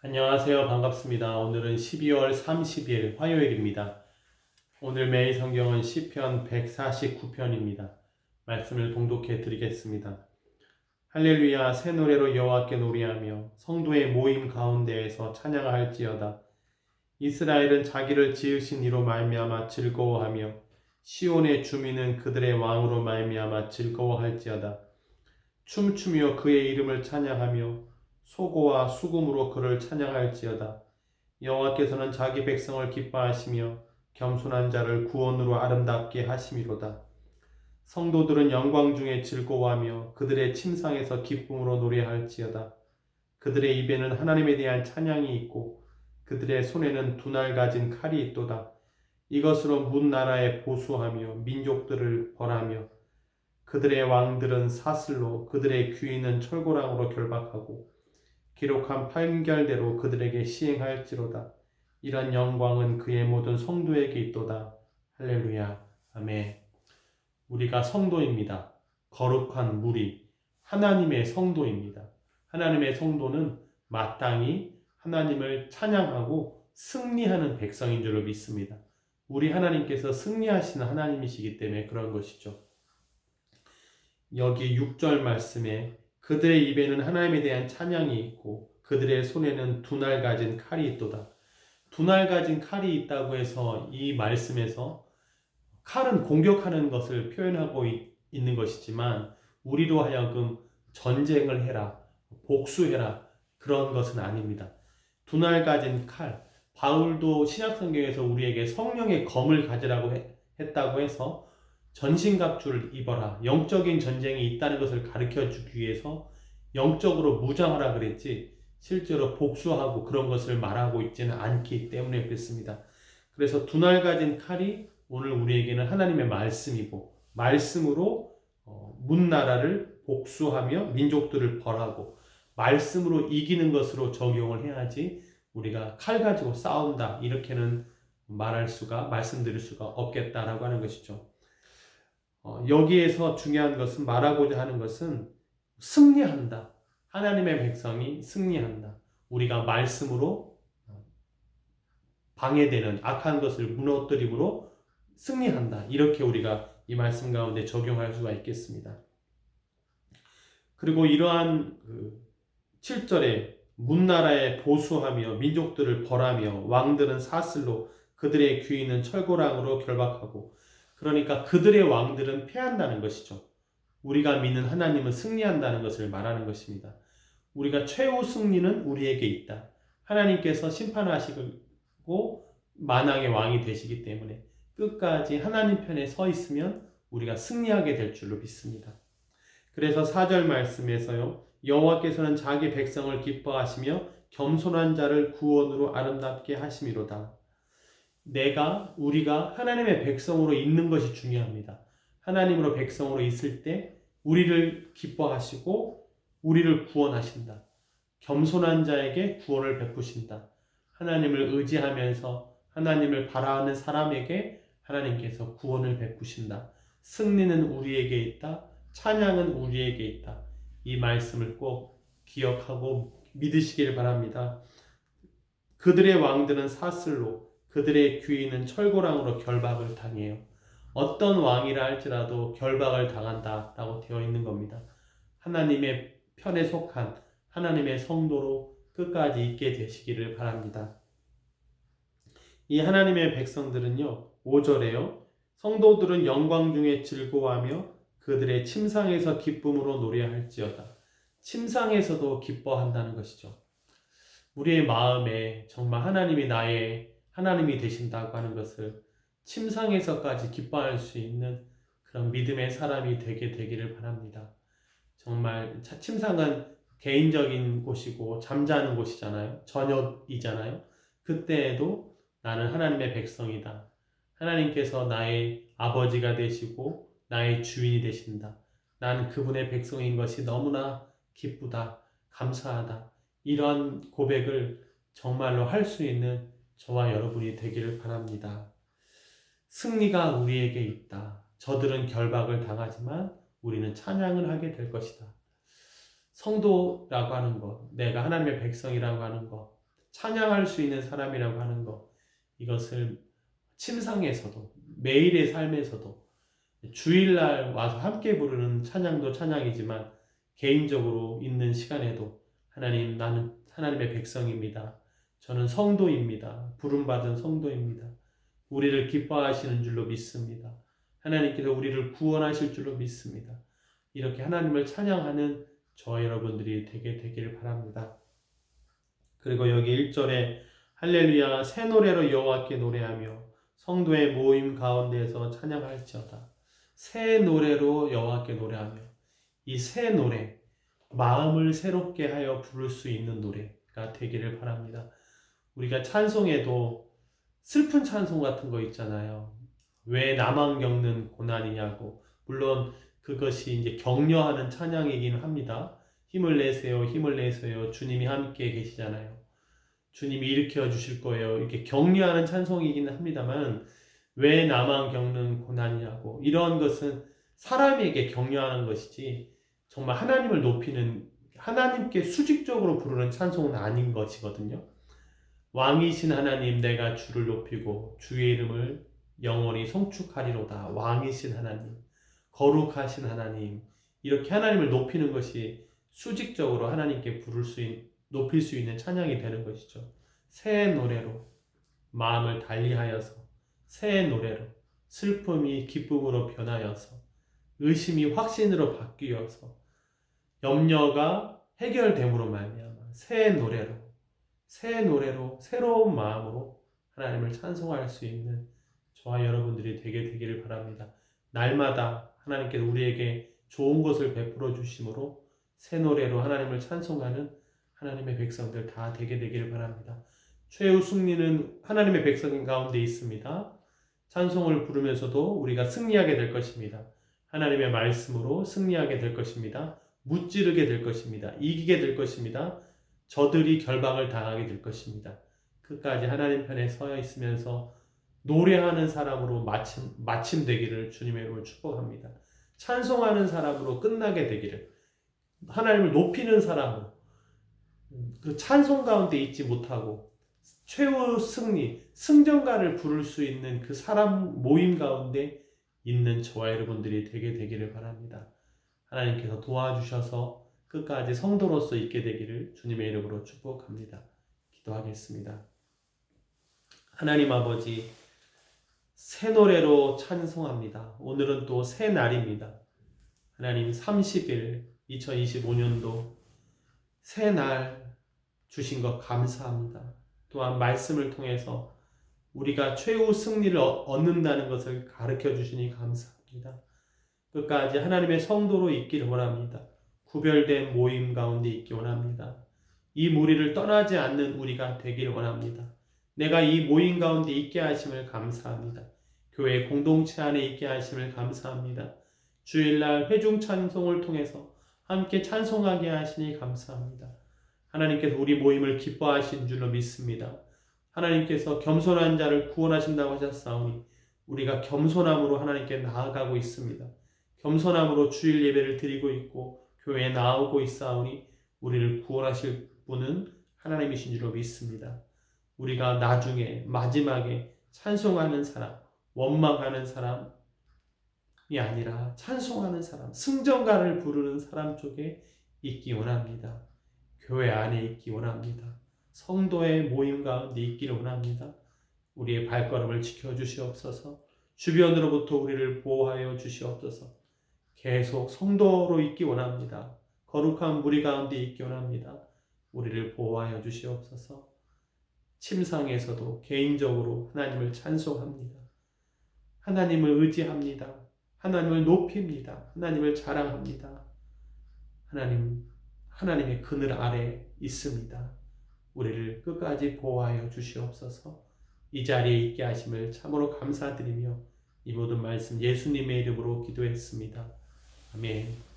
안녕하세요. 반갑습니다. 오늘은 12월 30일 화요일입니다. 오늘 매일 성경은 시편 149편입니다. 말씀을 봉독해 드리겠습니다. 할렐루야, 새 노래로 여호와께 노래하며 성도의 모임 가운데에서 찬양할지어다. 이스라엘은 자기를 지으신 이로 말미암아 즐거워하며 시온의 주민은 그들의 왕으로 말미암아 즐거워할지어다. 춤추며 그의 이름을 찬양하며 소고와 수금으로 그를 찬양할지어다. 여호와께서는 자기 백성을 기뻐하시며 겸손한 자를 구원으로 아름답게 하심이로다. 성도들은 영광 중에 즐거워하며 그들의 침상에서 기쁨으로 노래할지어다. 그들의 입에는 하나님에 대한 찬양이 있고 그들의 손에는 두날 가진 칼이 있도다. 이것으로 문 나라에 보수하며 민족들을 벌하며 그들의 왕들은 사슬로 그들의 귀인은 철고랑으로 결박하고 기록한 판결대로 그들에게 시행할지로다. 이런 영광은 그의 모든 성도에게 있도다. 할렐루야. 아멘. 우리가 성도입니다. 거룩한 무리, 하나님의 성도입니다. 하나님의 성도는 마땅히 하나님을 찬양하고 승리하는 백성인 줄로 믿습니다. 우리 하나님께서 승리하시는 하나님이시기 때문에 그런 것이죠. 여기 6절 말씀에 그들의 입에는 하나님에 대한 찬양이 있고 그들의 손에는 두날 가진 칼이 있도다. 두날 가진 칼이 있다고 해서 이 말씀에서 칼은 공격하는 것을 표현하고 있는 것이지만 우리로 하여금 전쟁을 해라, 복수해라 그런 것은 아닙니다. 두날 가진 칼, 바울도 신약성경에서 우리에게 성령의 검을 가지라고 했다고 해서 전신갑주를 입어라, 영적인 전쟁이 있다는 것을 가르쳐주기 위해서 영적으로 무장하라 그랬지 실제로 복수하고 그런 것을 말하고 있지는 않기 때문에 그렇습니다. 그래서 두날 가진 칼이 오늘 우리에게는 하나님의 말씀이고 말씀으로 문나라를 복수하며 민족들을 벌하고 말씀으로 이기는 것으로 적용을 해야지 우리가 칼 가지고 싸운다 이렇게는 말씀드릴 수가 없겠다라고 하는 것이죠. 여기에서 중요한 것은 말하고자 하는 것은 승리한다. 하나님의 백성이 승리한다. 우리가 말씀으로 방해되는 악한 것을 무너뜨림으로 승리한다. 이렇게 우리가 이 말씀 가운데 적용할 수가 있겠습니다. 그리고 이러한 7절에 문나라에 보수하며 민족들을 벌하며 왕들은 사슬로 그들의 귀인은 철고랑으로 결박하고 그러니까 그들의 왕들은 패한다는 것이죠. 우리가 믿는 하나님은 승리한다는 것을 말하는 것입니다. 우리가 최후 승리는 우리에게 있다. 하나님께서 심판하시고 만왕의 왕이 되시기 때문에 끝까지 하나님 편에 서 있으면 우리가 승리하게 될 줄로 믿습니다. 그래서 4절 말씀에서요. 여호와께서는 자기 백성을 기뻐하시며 겸손한 자를 구원으로 아름답게 하심이로다. 우리가 하나님의 백성으로 있는 것이 중요합니다. 하나님으로 백성으로 있을 때 우리를 기뻐하시고 우리를 구원하신다. 겸손한 자에게 구원을 베푸신다. 하나님을 의지하면서 하나님을 바라는 사람에게 하나님께서 구원을 베푸신다. 승리는 우리에게 있다. 찬양은 우리에게 있다. 이 말씀을 꼭 기억하고 믿으시길 바랍니다. 그들의 왕들은 사슬로 그들의 귀인은 철고랑으로 결박을 당해요. 어떤 왕이라 할지라도 결박을 당한다라고 되어 있는 겁니다. 하나님의 편에 속한 하나님의 성도로 끝까지 있게 되시기를 바랍니다. 이 하나님의 백성들은요. 5절에요. 성도들은 영광 중에 즐거워하며 그들의 침상에서 기쁨으로 노래할지어다. 침상에서도 기뻐한다는 것이죠. 우리의 마음에 정말 하나님이 나의 하나님이 되신다고 하는 것을 침상에서까지 기뻐할 수 있는 그런 믿음의 사람이 되게 되기를 바랍니다. 정말 침상은 개인적인 곳이고 잠자는 곳이잖아요. 저녁이잖아요. 그때에도 나는 하나님의 백성이다. 하나님께서 나의 아버지가 되시고 나의 주인이 되신다. 나는 그분의 백성인 것이 너무나 기쁘다. 감사하다. 이런 고백을 정말로 할 수 있는 저와 여러분이 되기를 바랍니다. 승리가 우리에게 있다. 저들은 결박을 당하지만 우리는 찬양을 하게 될 것이다. 성도라고 하는 것, 내가 하나님의 백성이라고 하는 것, 찬양할 수 있는 사람이라고 하는 것, 이것을 침상에서도 매일의 삶에서도 주일날 와서 함께 부르는 찬양도 찬양이지만 개인적으로 있는 시간에도 하나님, 나는 하나님의 백성입니다. 저는 성도입니다. 부름받은 성도입니다. 우리를 기뻐하시는 줄로 믿습니다. 하나님께서 우리를 구원하실 줄로 믿습니다. 이렇게 하나님을 찬양하는 저와 여러분들이 되기를 바랍니다. 그리고 여기 1절에 할렐루야 새 노래로 여호와께 노래하며 성도의 모임 가운데에서 찬양할지어다. 새 노래로 여호와께 노래하며, 이 새 노래, 마음을 새롭게 하여 부를 수 있는 노래가 되기를 바랍니다. 우리가 찬송에도 슬픈 찬송 같은 거 있잖아요. 왜 나만 겪는 고난이냐고. 물론 그것이 이제 격려하는 찬양이긴 합니다. 힘을 내세요, 힘을 내세요. 주님이 함께 계시잖아요. 주님이 일으켜 주실 거예요. 이렇게 격려하는 찬송이긴 합니다만, 왜 나만 겪는 고난이냐고. 이런 것은 사람에게 격려하는 것이지 정말 하나님을 높이는, 하나님께 수직적으로 부르는 찬송은 아닌 것이거든요. 왕이신 하나님, 내가 주를 높이고 주의 이름을 영원히 송축하리로다. 왕이신 하나님, 거룩하신 하나님, 이렇게 하나님을 높이는 것이 수직적으로 하나님께 높일 수 있는 찬양이 되는 것이죠. 새 노래로 마음을 달리하여서, 새 노래로 슬픔이 기쁨으로 변하여서, 의심이 확신으로 바뀌어서, 염려가 해결됨으로 말미암아 새 노래로 새로운 마음으로 하나님을 찬송할 수 있는 저와 여러분들이 되기를 바랍니다. 날마다 하나님께서 우리에게 좋은 것을 베풀어 주심으로 새 노래로 하나님을 찬송하는 하나님의 백성들 다 되기를 바랍니다. 최후 승리는 하나님의 백성 가운데 있습니다. 찬송을 부르면서도 우리가 승리하게 될 것입니다. 하나님의 말씀으로 승리하게 될 것입니다. 무찌르게 될 것입니다. 이기게 될 것입니다. 저들이 결박을 당하게 될 것입니다. 끝까지 하나님 편에 서 있으면서 노래하는 사람으로 마침되기를 주님의 이름으로 축복합니다. 찬송하는 사람으로 끝나게 되기를, 하나님을 높이는 사람으로, 그 찬송 가운데 있지 못하고 최후 승리, 승전가를 부를 수 있는 그 사람 모임 가운데 있는 저와 여러분들이 되기를 바랍니다. 하나님께서 도와주셔서 끝까지 성도로서 있게 되기를 주님의 이름으로 축복합니다. 기도하겠습니다. 하나님 아버지, 새 노래로 찬송합니다. 오늘은 또 새 날입니다. 하나님 30일 2025년도 새 날 주신 것 감사합니다. 또한 말씀을 통해서 우리가 최후 승리를 얻는다는 것을 가르쳐 주시니 감사합니다. 끝까지 하나님의 성도로 있기를 원합니다. 구별된 모임 가운데 있기 원합니다. 이 무리를 떠나지 않는 우리가 되기를 원합니다. 내가 이 모임 가운데 있게 하심을 감사합니다. 교회 공동체 안에 있게 하심을 감사합니다. 주일날 회중 찬송을 통해서 함께 찬송하게 하시니 감사합니다. 하나님께서 우리 모임을 기뻐하신 줄로 믿습니다. 하나님께서 겸손한 자를 구원하신다고 하셨사오니 우리가 겸손함으로 하나님께 나아가고 있습니다. 겸손함으로 주일 예배를 드리고 있고 교회에 나오고 있사오니 우리를 구원하실 분은 하나님이신 줄로 믿습니다. 우리가 나중에 마지막에 찬송하는 사람, 원망하는 사람이 아니라 찬송하는 사람, 승전가를 부르는 사람 쪽에 있기 원합니다. 교회 안에 있기 원합니다. 성도의 모임 가운데 있기를 원합니다. 우리의 발걸음을 지켜주시옵소서. 주변으로부터 우리를 보호하여 주시옵소서. 계속 성도로 있기 원합니다. 거룩한 무리 가운데 있기 원합니다. 우리를 보호하여 주시옵소서. 침상에서도 개인적으로 하나님을 찬송합니다. 하나님을 의지합니다. 하나님을 높입니다. 하나님을 자랑합니다. 하나님의 그늘 아래 있습니다. 우리를 끝까지 보호하여 주시옵소서. 이 자리에 있게 하심을 참으로 감사드리며 이 모든 말씀 예수님의 이름으로 기도했습니다. 아멘.